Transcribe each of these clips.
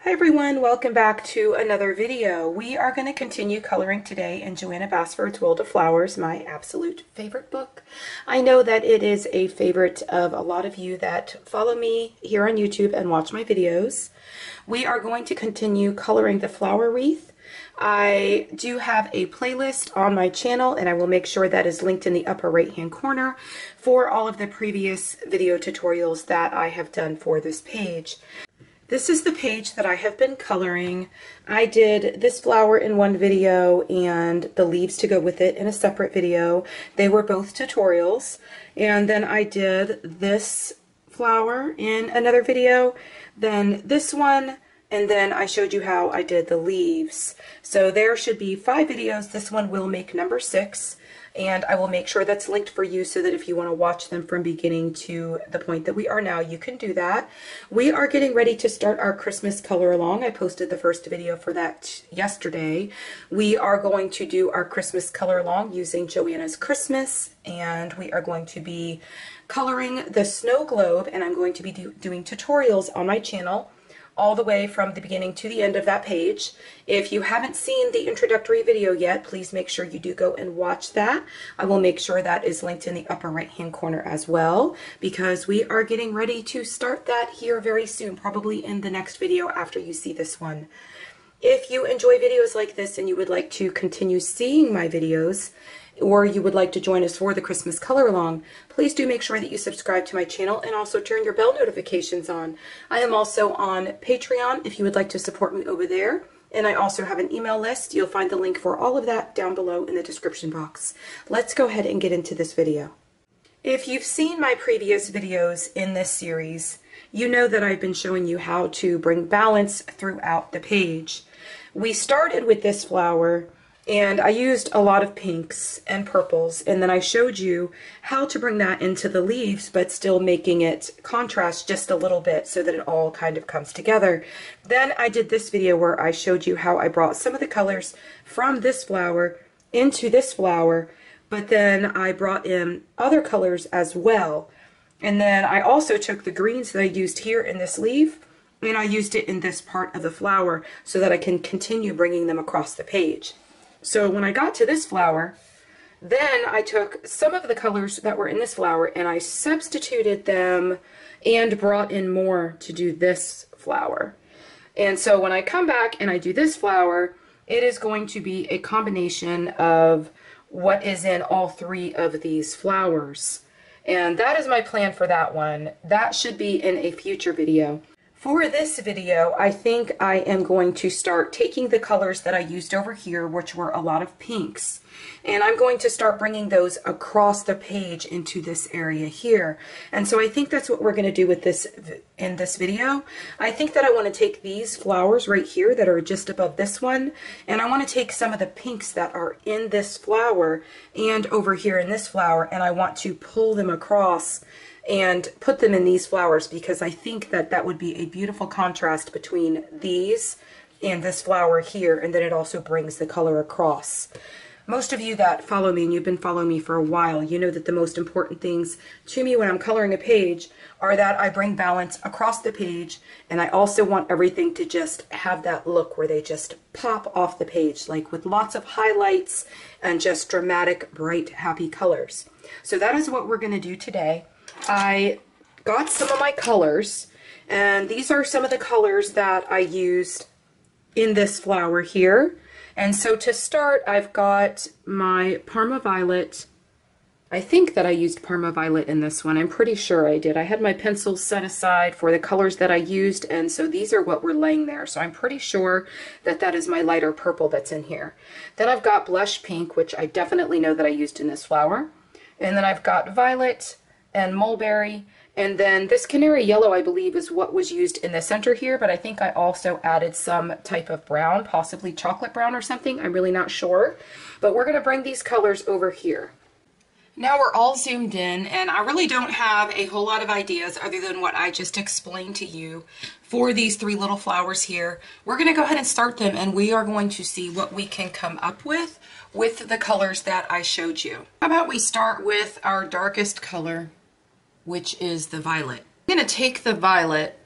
Hi everyone, welcome back to another video. We are going to continue coloring today in Johanna Basford's World of Flowers, my absolute favorite book. I know that it is a favorite of a lot of you that follow me here on YouTube and watch my videos. We are going to continue coloring the flower wreath. I do have a playlist on my channel and I will make sure that is linked in the upper right hand corner for all of the previous video tutorials that I have done for this page. This is the page that I have been coloring. I did this flower in one video and the leaves to go with it in a separate video. They were both tutorials. And then I did this flower in another video, then this one, and then I showed you how I did the leaves. So there should be 5 videos. This one will make number 6. And I will make sure that's linked for you so that if you want to watch them from beginning to the point that we are now, you can do that. We are getting ready to start our Christmas color along. I posted the first video for that yesterday. We are going to do our Christmas color along using Johanna's Christmas, and we are going to be coloring the snow globe, and I'm going to be doing tutorials on my channel all the way from the beginning to the end of that page. If you haven't seen the introductory video yet, please make sure you do go and watch that. I will make sure that is linked in the upper right hand corner as well, because we are getting ready to start that here very soon, probably in the next video after you see this one. If you enjoy videos like this and you would like to continue seeing my videos, or you would like to join us for the Christmas color along, please do make sure that you subscribe to my channel and also turn your bell notifications on. I am also on Patreon if you would like to support me over there, and I also have an email list. You'll find the link for all of that down below in the description box. Let's go ahead and get into this video. If you've seen my previous videos in this series, you know that I've been showing you how to bring balance throughout the page. We started with this flower, and I used a lot of pinks and purples, and then I showed you how to bring that into the leaves, but still making it contrast just a little bit so that it all kind of comes together. Then I did this video where I showed you how I brought some of the colors from this flower into this flower, but then I brought in other colors as well. And then I also took the greens that I used here in this leaf, and I used it in this part of the flower so that I can continue bringing them across the page. So when I got to this flower, then I took some of the colors that were in this flower and I substituted them and brought in more to do this flower. And so when I come back and I do this flower, it is going to be a combination of what is in all 3 of these flowers. And that is my plan for that one. That should be in a future video. For this video, I think I am going to start taking the colors that I used over here, which were a lot of pinks, and I'm going to start bringing those across the page into this area here. And so I think that's what we're going to do with this in this video. I think that I want to take these flowers right here that are just above this one, and I want to take some of the pinks that are in this flower and over here in this flower, and I want to pull them across and put them in these flowers, because I think that that would be a beautiful contrast between these and this flower here, and then it also brings the color across. Most of you that follow me, and you've been following me for a while, you know that the most important things to me when I'm coloring a page are that I bring balance across the page, and I also want everything to just have that look where they just pop off the page, like with lots of highlights and just dramatic, bright, happy colors. So that is what we're going to do today. I got some of my colors, and these are some of the colors that I used in this flower here. And so to start, I've got my Parma Violet. I think that I used Parma Violet in this one. I'm pretty sure I did. I had my pencils set aside for the colors that I used, and so these are what were laying there. So I'm pretty sure that that is my lighter purple that's in here. Then I've got Blush Pink, which I definitely know that I used in this flower. And then I've got Violet and Mulberry, and then this Canary Yellow, I believe, is what was used in the center here, but I think I also added some type of brown, possibly chocolate brown or something. I'm really not sure, but we're going to bring these colors over here. Now we're all zoomed in, and I really don't have a whole lot of ideas other than what I just explained to you for these 3 little flowers here. We're going to go ahead and start them, and we are going to see what we can come up with the colors that I showed you. How about we start with our darkest color, which is the violet. I'm going to take the violet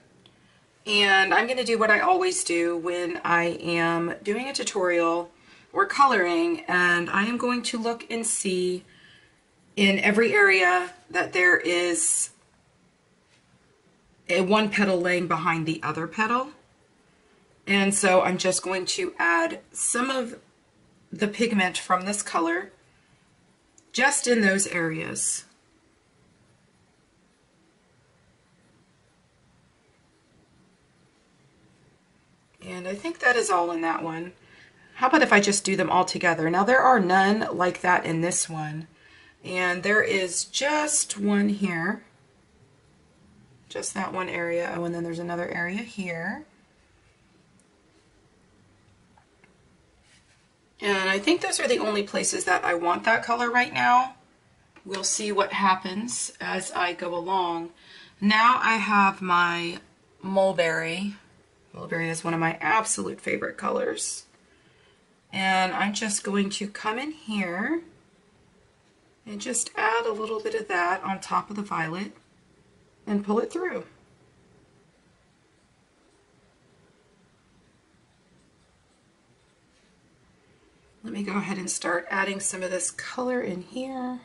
And I'm going to do what I always do when I am doing a tutorial or coloring, and I am going to look and see in every area that there is one petal laying behind the other petal. And so I'm just going to add some of the pigment from this color just in those areas. And I think that is all in that one. How about if I just do them all together? Now there are none like that in this one. And there is just one here. Just that one area. Oh, and then there's another area here. And I think those are the only places that I want that color right now. We'll see what happens as I go along. Now I have my mulberry. Mulberry is one of my absolute favorite colors. And I'm just going to come in here and just add a little bit of that on top of the violet and pull it through. Let me go ahead and start adding some of this color in here.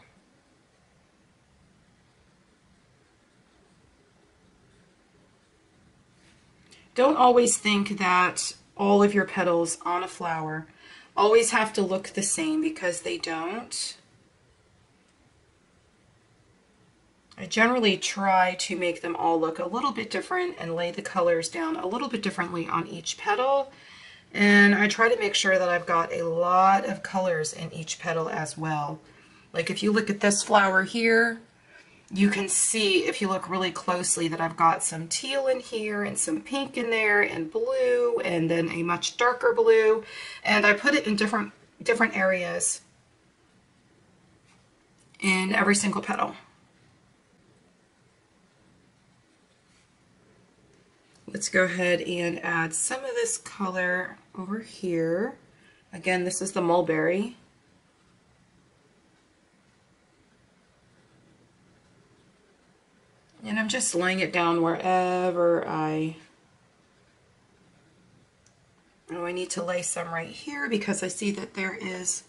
Don't always think that all of your petals on a flower always have to look the same, because they don't. I generally try to make them all look a little bit different and lay the colors down a little bit differently on each petal. And I try to make sure that I've got a lot of colors in each petal as well. Like if you look at this flower here, you can see, if you look really closely, that I've got some teal in here and some pink in there and blue and then a much darker blue. And I put it in different areas in every single petal. Let's go ahead and add some of this color over here. Again, this is the mulberry. And I'm just laying it down wherever I need to lay some right here, because I see that there is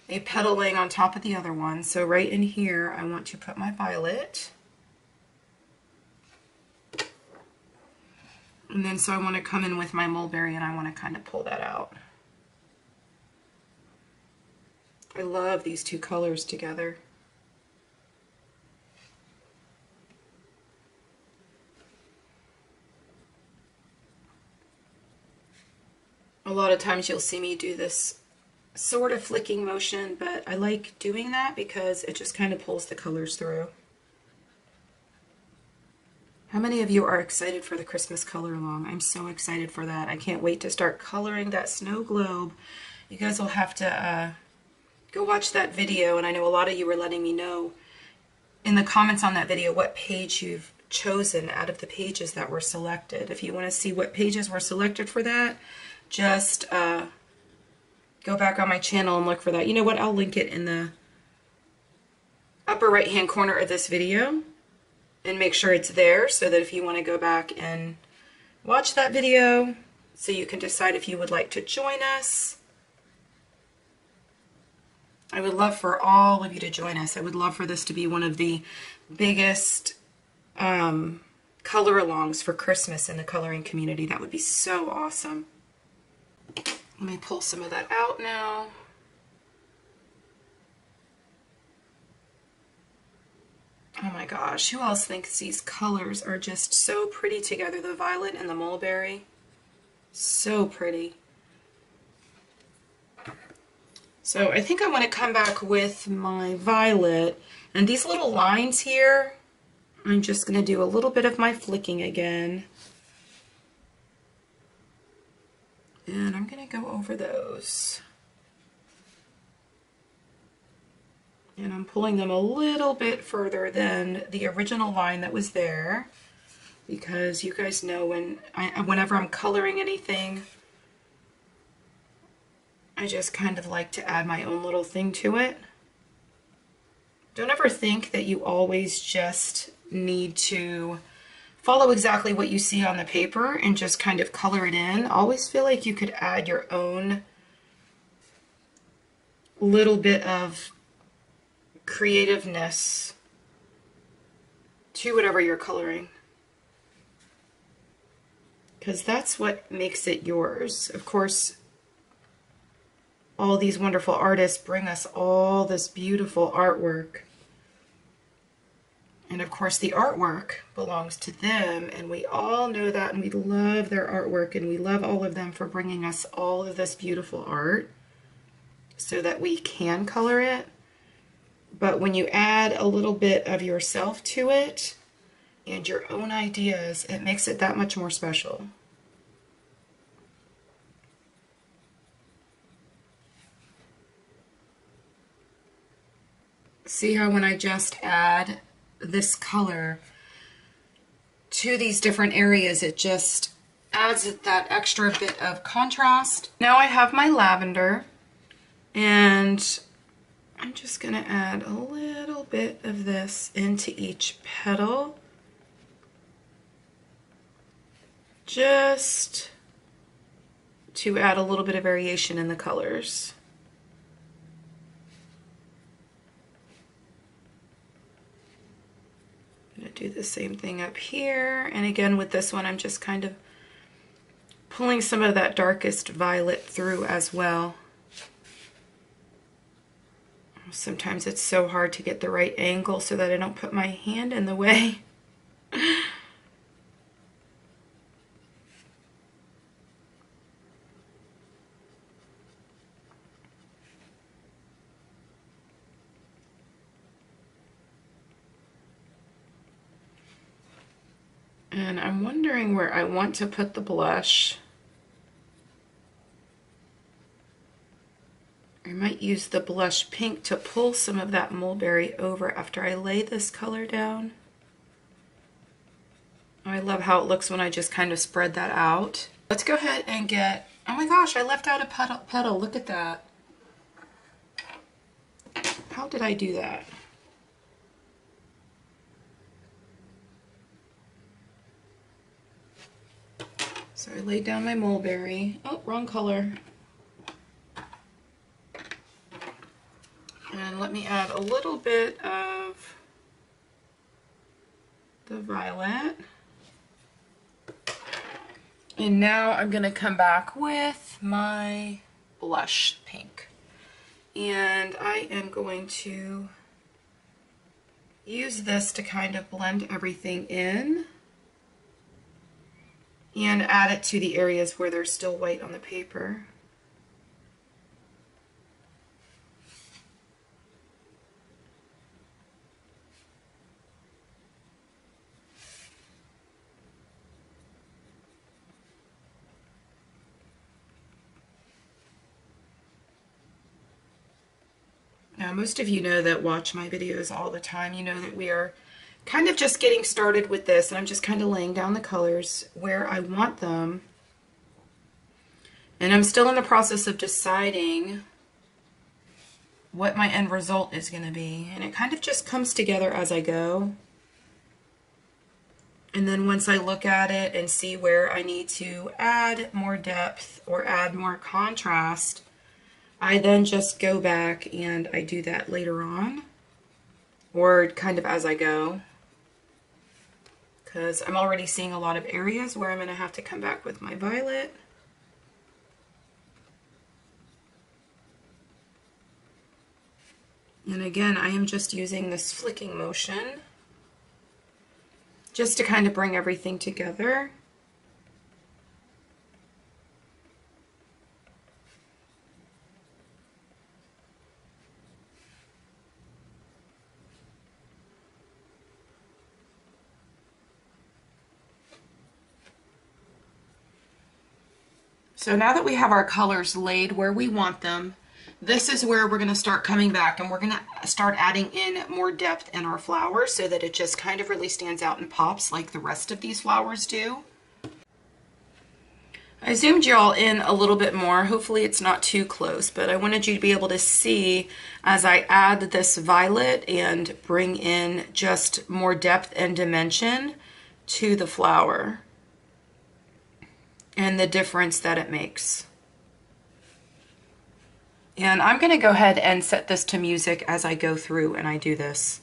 a petal laying on top of the other one. So right in here, I want to put my violet. And then so I want to come in with my mulberry and I want to kind of pull that out. I love these two colors together. A lot of times you'll see me do this sort of flicking motion, but I like doing that because it just kind of pulls the colors through. How many of you are excited for the Christmas color along? I'm so excited for that. I can't wait to start coloring that snow globe. You guys will have to go watch that video, and I know a lot of you were letting me know in the comments on that video what page you've chosen out of the pages that were selected. If you want to see what pages were selected for that, just go back on my channel and look for that. You know what? I'll link it in the upper right hand corner of this video and make sure it's there, so that if you want to go back and watch that video, so you can decide if you would like to join us. I would love for all of you to join us. I would love for this to be one of the biggest color alongs for Christmas in the coloring community. That would be so awesome. Let me pull some of that out now. Oh my gosh, who else thinks these colors are just so pretty together? The violet and the mulberry. So pretty. So I think I want to come back with my violet, and these little lines here, I'm just going to do a little bit of my flicking again. And I'm going to go over those. And I'm pulling them a little bit further than the original line that was there, because you guys know whenever I'm coloring anything, I just kind of like to add my own little thing to it. Don't ever think that you always just need to follow exactly what you see on the paper and just kind of color it in. Always feel like you could add your own little bit of creativeness to whatever you're coloring, because that's what makes it yours. Of course, all these wonderful artists bring us all this beautiful artwork. And of course the artwork belongs to them, and we all know that, and we love their artwork, and we love all of them for bringing us all of this beautiful art so that we can color it. But when you add a little bit of yourself to it and your own ideas, it makes it that much more special. See how when I just add this color to these different areas, it just adds that extra bit of contrast. Now I have my lavender, and I'm just going to add a little bit of this into each petal, just to add a little bit of variation in the colors. I'm going to do the same thing up here, and again with this one I'm just kind of pulling some of that darkest violet through as well. Sometimes it's so hard to get the right angle so that I don't put my hand in the way. And I'm wondering where I want to put the blush. I might use the blush pink to pull some of that mulberry over after I lay this color down. I love how it looks when I just kind of spread that out. Let's go ahead and get, oh my gosh, I left out a petal. Look at that. How did I do that? So I laid down my mulberry. Oh, wrong color. And let me add a little bit of the violet. And now I'm going to come back with my blush pink. And I am going to use this to kind of blend everything in and add it to the areas where there's still white on the paper. Now, most of you know that watch my videos all the time. You know that we are kind of just getting started with this, and I'm just kind of laying down the colors where I want them. And I'm still in the process of deciding what my end result is going to be. And it kind of just comes together as I go. And then once I look at it and see where I need to add more depth or add more contrast, I then just go back and I do that later on, or kind of as I go, because I'm already seeing a lot of areas where I'm going to have to come back with my violet. And again, I am just using this flicking motion just to kind of bring everything together. So now that we have our colors laid where we want them, this is where we're going to start coming back, and we're going to start adding in more depth in our flowers so that it just kind of really stands out and pops like the rest of these flowers do. I zoomed y'all in a little bit more. Hopefully it's not too close, but I wanted you to be able to see as I add this violet and bring in just more depth and dimension to the flower and the difference that it makes. And I'm going to go ahead and set this to music as I go through and I do this.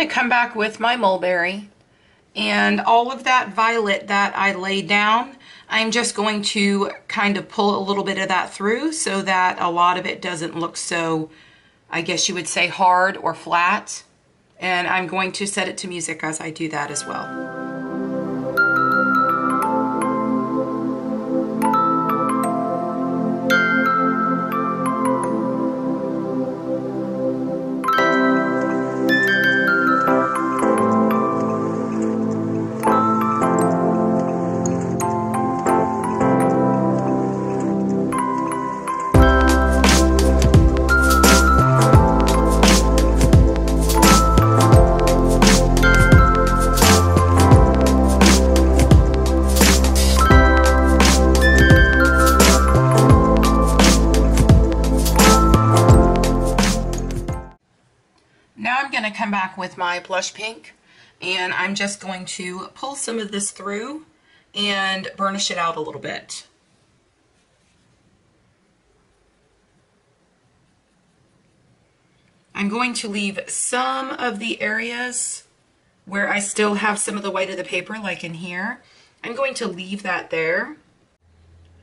Come back with my mulberry, and all of that violet that I laid down, I'm just going to kind of pull a little bit of that through so that a lot of it doesn't look so, I guess you would say, hard or flat. And I'm going to set it to music as I do that as well. Come back with my blush pink, and I'm just going to pull some of this through and burnish it out a little bit. I'm going to leave some of the areas where I still have some of the white of the paper, like in here. I'm going to leave that there.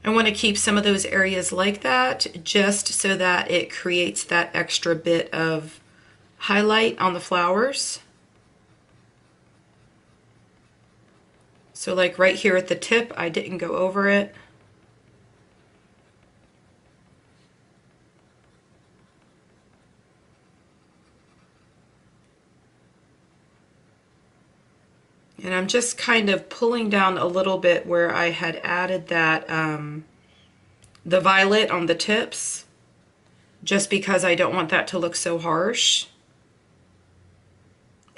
I want to keep some of those areas like that just so that it creates that extra bit of highlight on the flowers. So like right here at the tip, I didn't go over it. And I'm just kind of pulling down a little bit where I had added that the violet on the tips, just because I don't want that to look so harsh.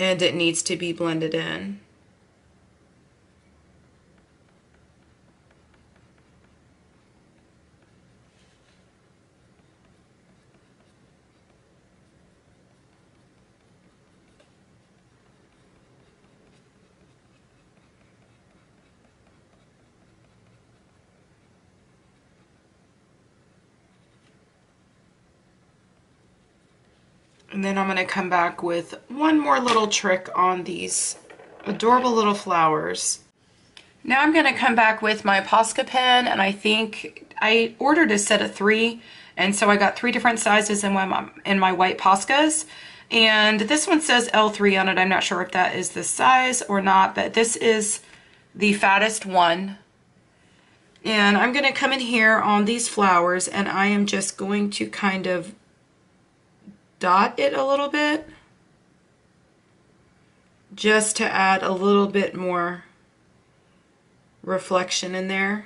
And it needs to be blended in. And then I'm going to come back with one more little trick on these adorable little flowers. Now I'm going to come back with my POSCA pen, and I think I ordered a set of 3, and so I got 3 different sizes in my white POSCAs. And this one says L3 on it. I'm not sure if that is the size or not, but this is the fattest one. And I'm going to come in here on these flowers, and I am just going to kind of dot it a little bit, just to add a little bit more reflection in there.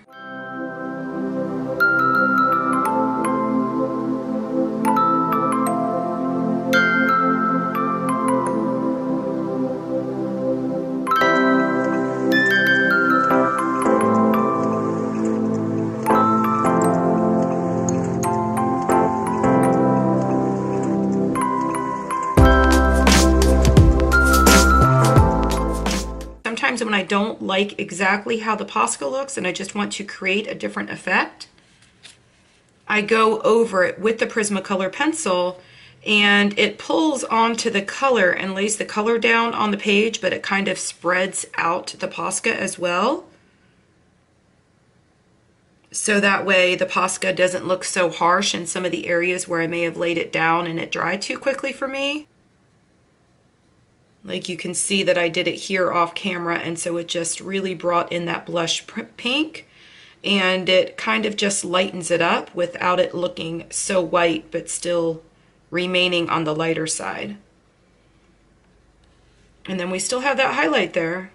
Sometimes when I don't like exactly how the POSCA looks and I just want to create a different effect, I go over it with the Prismacolor pencil, and it pulls onto the color and lays the color down on the page, but it kind of spreads out the POSCA as well. So that way the POSCA doesn't look so harsh in some of the areas where I may have laid it down and it dried too quickly for me. Like you can see that I did it here off camera, and so it just really brought in that blush pink, and it kind of just lightens it up without it looking so white but still remaining on the lighter side. And then we still have that highlight there.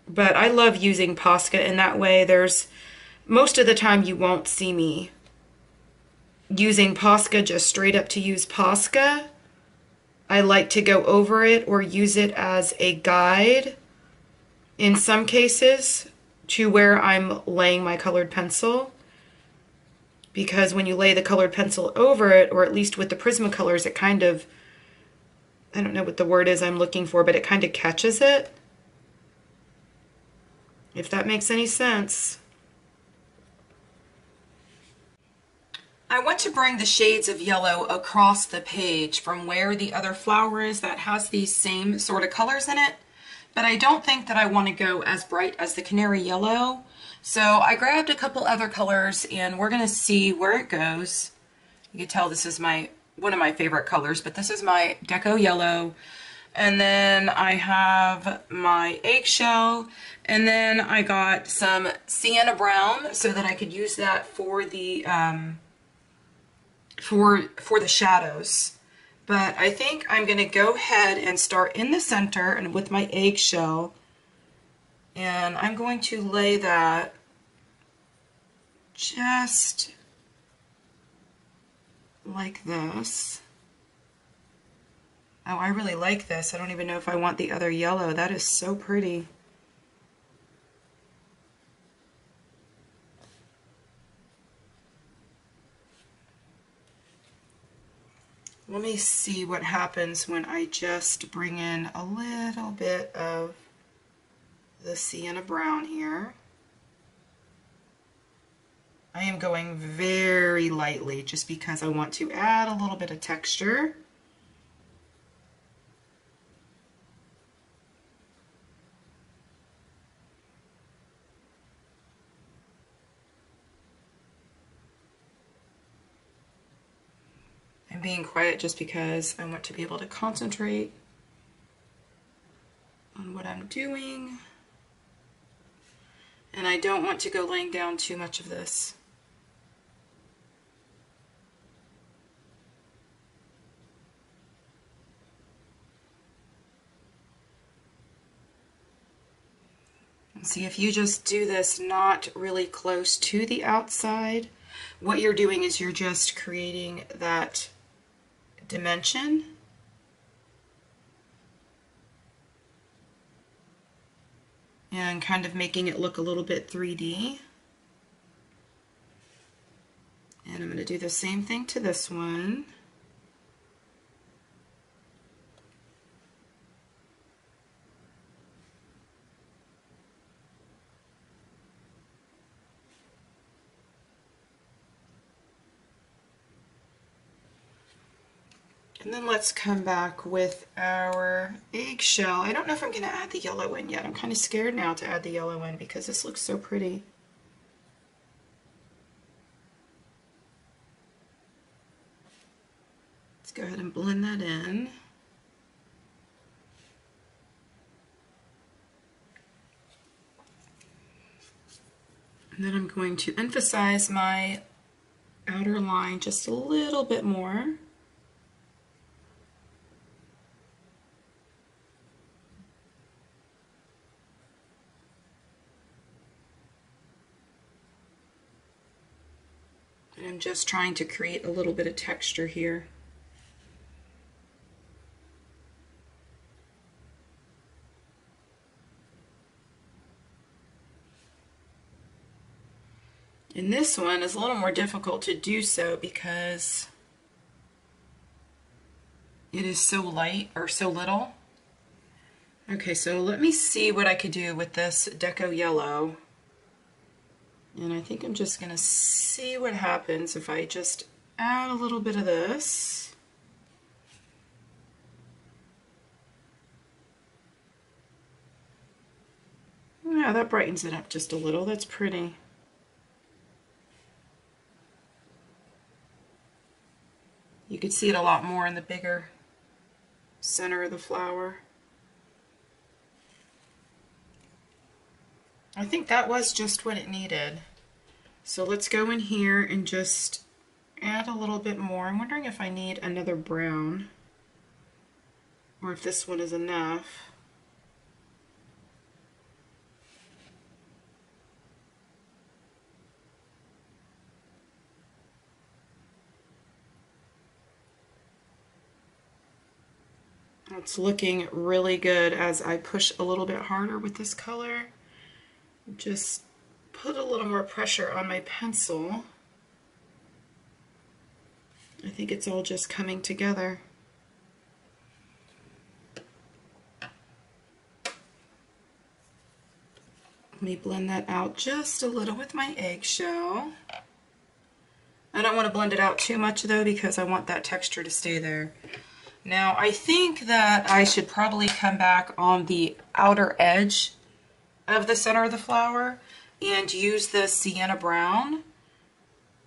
But I love using POSCA in that way. There's most of the time you won't see me using POSCA just straight up to use POSCA. I like to go over it or use it as a guide in some cases to where I'm laying my colored pencil, because when you lay the colored pencil over it, or at least with the Prismacolors, it kind of, I don't know what the word is I'm looking for, but it kind of catches it, if that makes any sense. I want to bring the shades of yellow across the page from where the other flower is that has these same sort of colors in it, but I don't think that I want to go as bright as the canary yellow. So I grabbed a couple other colors, and we're going to see where it goes. You can tell this is one of my favorite colors, but this is my Deco Yellow. And then I have my Eggshell, and then I got some Sienna Brown so that I could use that for the for the shadows. But I think I'm going to go ahead and start in the center and with my Eggshell, and I'm going to lay that just like this. Oh, I really like this. I don't even know if I want the other yellow. That is so pretty. Let me see what happens when I just bring in a little bit of the Sienna Brown here. I am going very lightly just because I want to add a little bit of texture. I'm being quiet just because I want to be able to concentrate on what I'm doing. And I don't want to go laying down too much of this. And see, if you just do this not really close to the outside, what you're doing is you're just creating that dimension. And kind of making it look a little bit 3D. And I'm going to do the same thing to this one. And then let's come back with our Eggshell. I don't know if I'm going to add the yellow in yet. I'm kind of scared now to add the yellow in because this looks so pretty. Let's go ahead and blend that in. And then I'm going to emphasize my outer line just a little bit more. And I'm just trying to create a little bit of texture here. And this one is a little more difficult to do so because it is so light, or so little. Okay, so let me see what I could do with this Deco Yellow. And I think I'm just going to see what happens if I just add a little bit of this. Yeah, that brightens it up just a little. That's pretty. You could see it a lot more in the bigger center of the flower. I think that was just what it needed. So let's go in here and just add a little bit more. I'm wondering if I need another brown or if this one is enough. It's looking really good as I push a little bit harder with this color. Just put a little more pressure on my pencil. I think it's all just coming together. Let me blend that out just a little with my eggshell. I don't want to blend it out too much though because I want that texture to stay there. Now I think that I should probably come back on the outer edge of the center of the flower and use the sienna brown,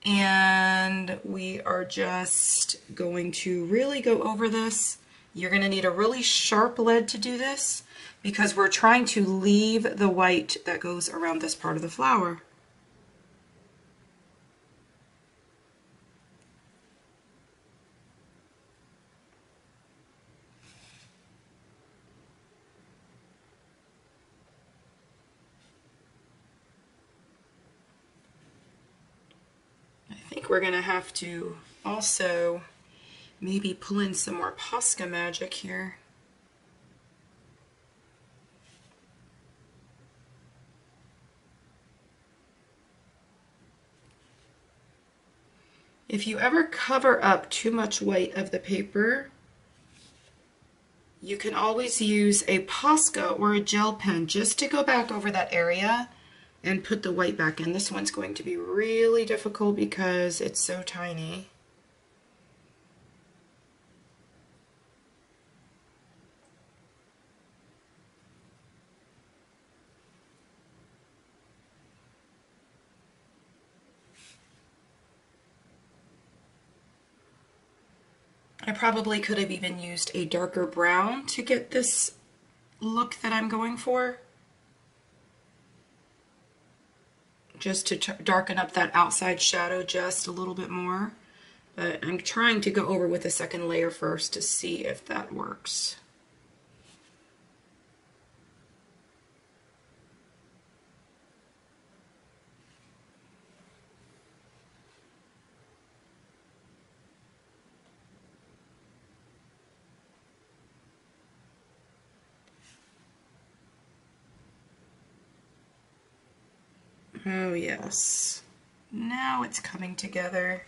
and we are just going to really go over this. You're going to need a really sharp lead to do this because we're trying to leave the white that goes around this part of the flower. We're going to have to also maybe pull in some more POSCA magic here. If you ever cover up too much white of the paper, you can always use a POSCA or a gel pen just to go back over that area and put the white back in. This one's going to be really difficult because it's so tiny. I probably could have even used a darker brown to get this look that I'm going for, just to darken up that outside shadow just a little bit more. But I'm trying to go over with a second layer first to see if that works. Oh yes, now it's coming together.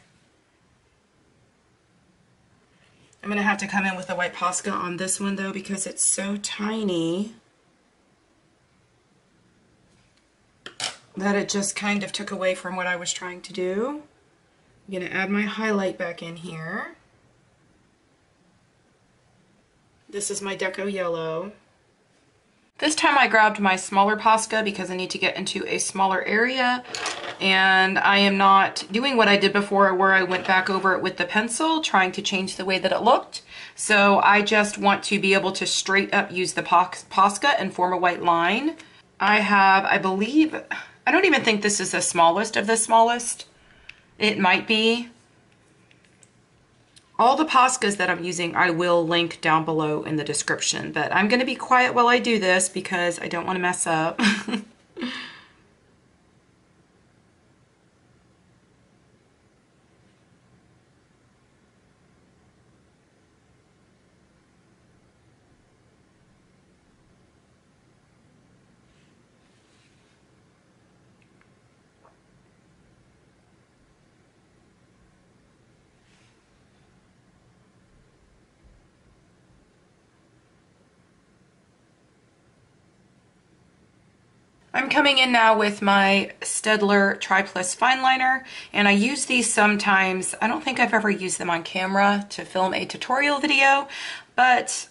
I'm going to have to come in with the white POSCA on this one though because it's so tiny that it just kind of took away from what I was trying to do. I'm going to add my highlight back in here. This is my Deco Yellow. This time I grabbed my smaller POSCA because I need to get into a smaller area, and I am not doing what I did before where I went back over it with the pencil trying to change the way that it looked. So I just want to be able to straight up use the POSCA and form a white line. I have, I believe, I don't even think this is the smallest of the smallest. It might be. All the POSCAs that I'm using I will link down below in the description, but I'm going to be quiet while I do this because I don't want to mess up. I'm coming in now with my Staedtler Tri-Plus fine liner, and I use these sometimes. I don't think I've ever used them on camera to film a tutorial video, but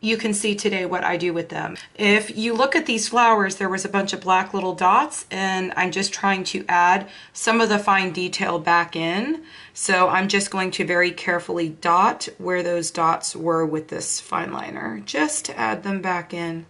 you can see today what I do with them. If you look at these flowers, there was a bunch of black little dots, and I'm just trying to add some of the fine detail back in. So I'm just going to very carefully dot where those dots were with this fine liner, just to add them back in.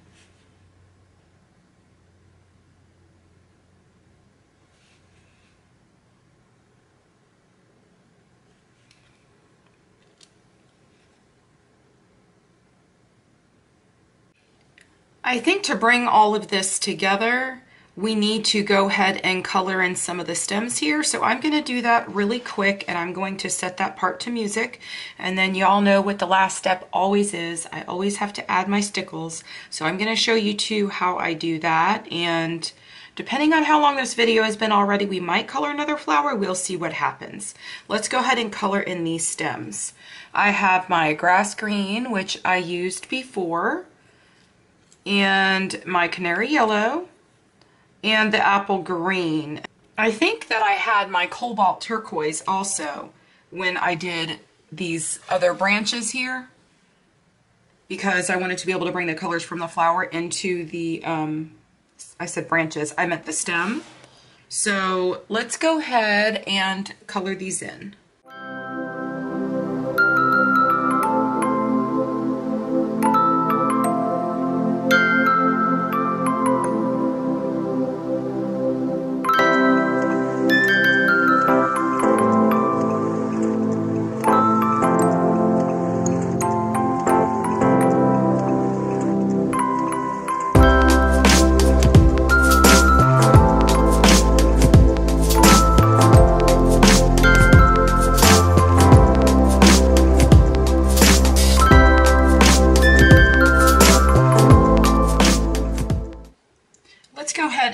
I think to bring all of this together, we need to go ahead and color in some of the stems here. So I'm going to do that really quick, and I'm going to set that part to music. And then y'all know what the last step always is. I always have to add my stickles. So I'm going to show you too how I do that. And depending on how long this video has been already, we might color another flower. We'll see what happens. Let's go ahead and color in these stems. I have my grass green, which I used before, and my canary yellow, and the apple green. I think that I had my cobalt turquoise also when I did these other branches here, because I wanted to be able to bring the colors from the flower into the, I said branches, I meant the stem. So let's go ahead and color these in.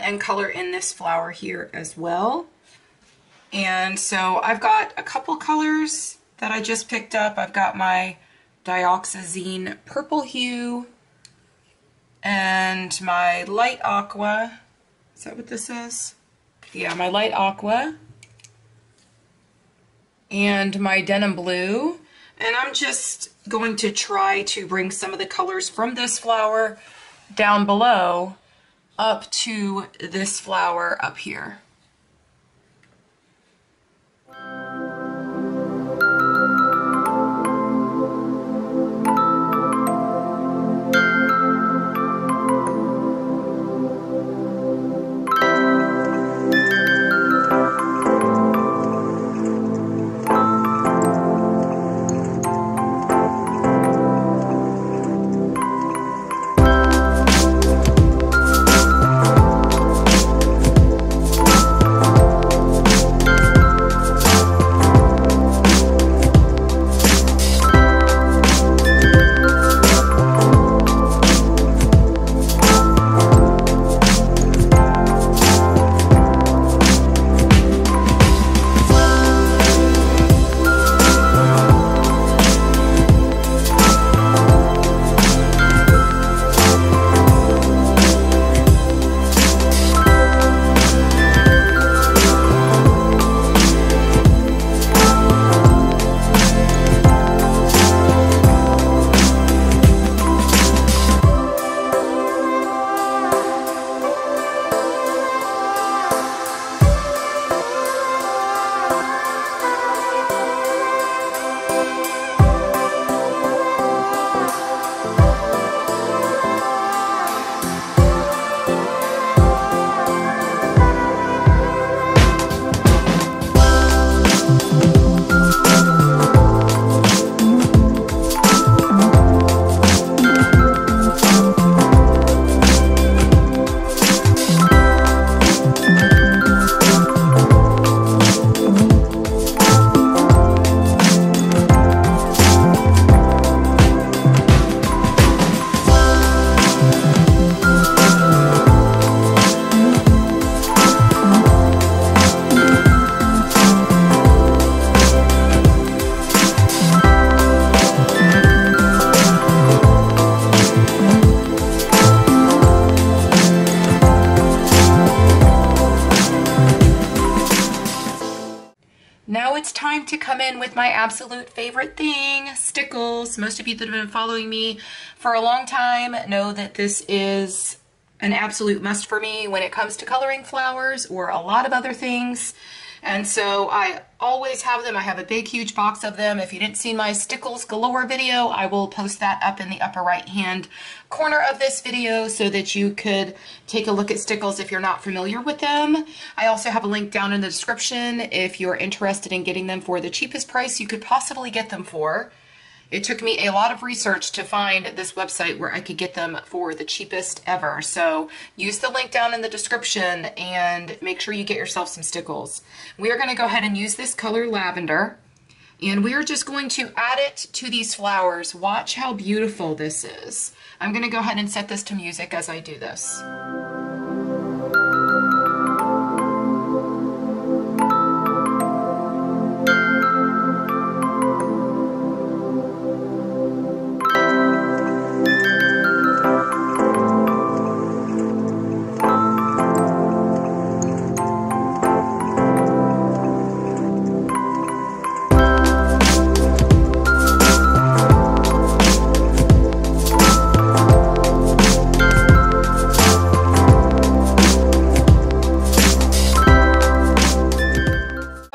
And color in this flower here as well. And so I've got a couple colors that I just picked up. I've got my dioxazine purple hue and my light aqua. Is that what this is? Yeah, my light aqua and my denim blue. And I'm just going to try to bring some of the colors from this flower down below up to this flower up here. it's time to come in with my absolute favorite thing, Stickles. Most of you that have been following me for a long time know that this is an absolute must for me when it comes to coloring flowers or a lot of other things. And so I always have them. I have a big, huge box of them. If you didn't see my Stickles Galore video, I will post that up in the upper right-hand corner of this video so that you could take a look at Stickles if you're not familiar with them. I also have a link down in the description if you're interested in getting them for the cheapest price you could possibly get them for. It took me a lot of research to find this website where I could get them for the cheapest ever. So use the link down in the description and make sure you get yourself some Stickles. We are going to go ahead and use this color Lavender, and we are just going to add it to these flowers. Watch how beautiful this is. I'm going to go ahead and set this to music as I do this.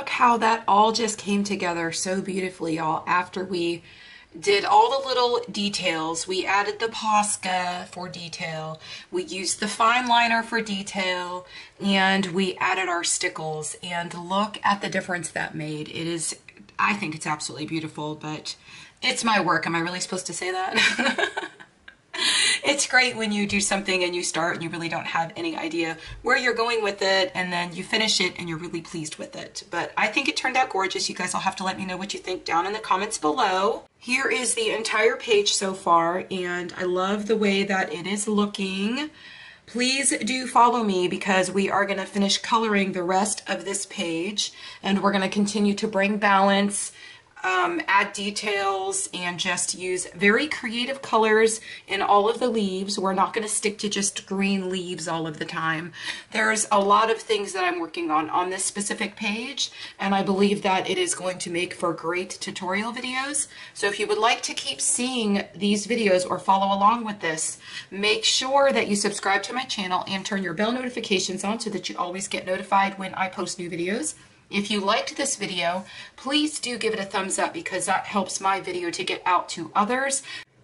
How that all just came together so beautifully, y'all. After we did all the little details, we added the POSCA for detail, we used the fine liner for detail, and we added our Stickles, and look at the difference that made. It is, I think it's absolutely beautiful, but it's my work. Am I really supposed to say that? It's great when you do something and you start and you really don't have any idea where you're going with it, and then you finish it and you're really pleased with it. But I think it turned out gorgeous. You guys will have to let me know what you think down in the comments below. Here is the entire page so far, and I love the way that it is looking. Please do follow me because we are going to finish coloring the rest of this page, and we're going to continue to bring balance, add details, and just use very creative colors in all of the leaves. We're not going to stick to just green leaves all of the time. There's a lot of things that I'm working on this specific page, and I believe that it is going to make for great tutorial videos. So if you would like to keep seeing these videos or follow along with this, make sure that you subscribe to my channel and turn your bell notifications on so that you always get notified when I post new videos. If you liked this video, please do give it a thumbs up because that helps my video to get out to others.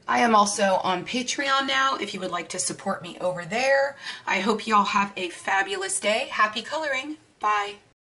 I am also on Patreon now if you would like to support me over there. I hope y'all have a fabulous day. Happy coloring. Bye.